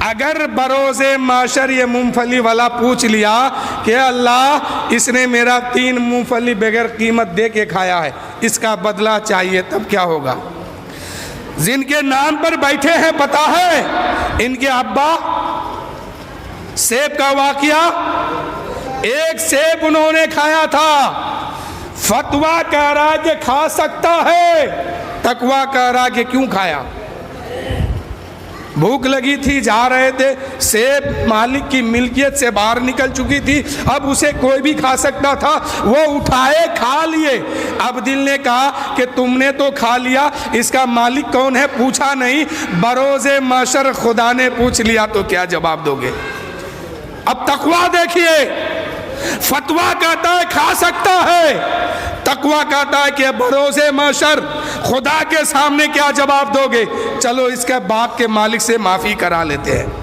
अगर बरोज़े माशर ये मूंगफली वाला पूछ लिया कि अल्लाह इसने मेरा 3 मूंगफली बगैर कीमत दे के खाया है, इसका बदला चाहिए, तब क्या होगा? जिनके नाम पर बैठे हैं पता है इनके अब्बा, सेब का वाकया, एक सेब उन्होंने खाया था, फतवा कह रहा है कि खा सकता है, तकवा कह रहा कि क्यों खाया? भूख लगी थी, जा रहे थे, सेब मालिक की मिल्कियत से बाहर निकल चुकी थी, अब उसे कोई भी खा सकता था, वो उठाए खा लिए। अब दिल ने कहा कि तुमने तो खा लिया, इसका मालिक कौन है पूछा नहीं, बरोज़े महशर खुदा ने पूछ लिया तो क्या जवाब दोगे? अब तकवा देखिए, फतवा कहता है खा सकता है, तकवा कहता है कि बरोज़े महशर खुदा के सामने क्या जवाब दोगे? चलो इसके बाप के मालिक से माफ़ी करा लेते हैं।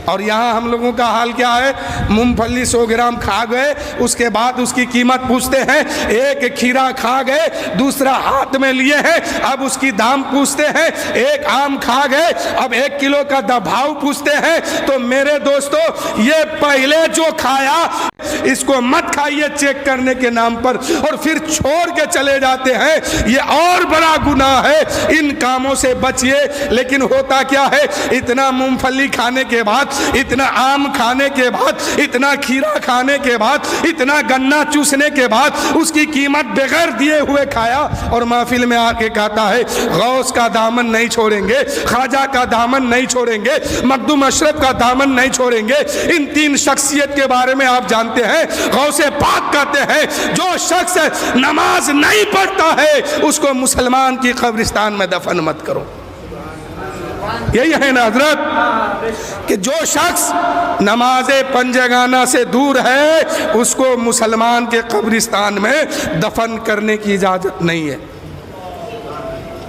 और यहाँ हम लोगों का हाल क्या है? मूंगफली 100 ग्राम खा गए, उसके बाद उसकी कीमत पूछते हैं, एक खीरा खा गए, दूसरा हाथ में लिए हैं, अब उसकी दाम पूछते हैं, एक आम खा गए, अब 1 किलो का भाव पूछते हैं। तो मेरे दोस्तों, ये पहले जो खाया इसको मत खाइए चेक करने के नाम पर, और फिर छोड़ के चले जाते हैं, ये और बड़ा गुनाह है। इन कामों से बचिए। लेकिन होता क्या है, इतना मूंगफली खाने के बाद, इतना आम खाने के बाद, इतना खीरा खाने के बाद, इतना गन्ना चूसने के बाद उसकी कीमत बगैर दिए हुए खाया, और महफिल में आके कहता है गौस का दामन नहीं छोड़ेंगे, ख्वाजा का दामन नहीं छोड़ेंगे, मखदूम अशरफ का दामन नहीं छोड़ेंगे। इन 3 शख्सियत के बारे में आप जानते हैं, गौसे पाक कहते हैं जो शख्स नमाज नहीं पढ़ता है उसको मुसलमान की कब्रिस्तान में दफन मत करो। यही है ना हजरत, कि जो शख्स नमाज़े पंजगाना से दूर है उसको मुसलमान के कब्रिस्तान में दफन करने की इजाज़त नहीं है।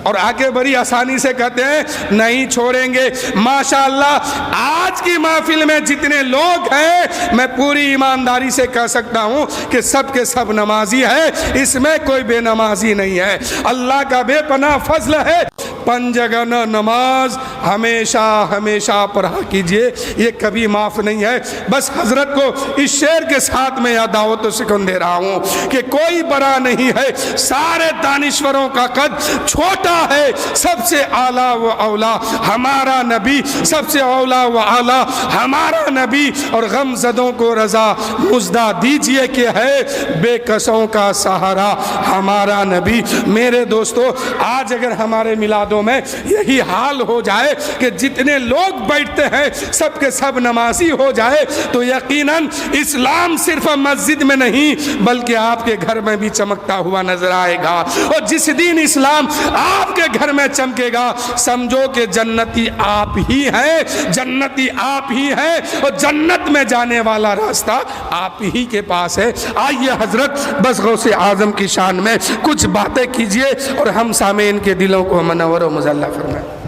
और आगे बड़ी आसानी से कहते हैं नहीं छोड़ेंगे। माशाअल्लाह आज की महफिल में जितने लोग हैं, मैं पूरी ईमानदारी से कह सकता हूँ कि सब के सब नमाजी है, इसमें कोई बेनमाजी नहीं है। अल्लाह का बेपनाह फजल है, पंजगाना नमाज हमेशा हमेशा पढ़ा कीजिए, ये कभी माफ़ नहीं है। बस हजरत को इस शेर के साथ में यह दावत सिकन दे रहा हूँ कि कोई बड़ा नहीं है, सारे दानिश्वरों का कद छोटा है, सबसे आला व औला हमारा नबी, सबसे औला व आला हमारा नबी, और गमज़दों को रज़ा मुज़दा दीजिए कि है बेकसों का सहारा हमारा नबी। मेरे दोस्तों, आज अगर हमारे मिलादों में यही हाल हो जाए कि जितने लोग बैठते हैं सब के सब नमाजी हो जाए, तो यकीनन इस्लाम सिर्फ मस्जिद में नहीं बल्कि आपके घर में भी चमकता हुआ नजर आएगा। और जिस दिन इस्लाम आपके घर में चमकेगा, समझो कि जन्नती आप ही हैं, जन्नती आप ही हैं, और जन्नत में जाने वाला रास्ता आप ही के पास है। आइए हजरत बस गौसे आजम की शान में कुछ बातें कीजिए और हम सामीन के दिलों को मनव्वर और मुज़ल्ला फरमाएं।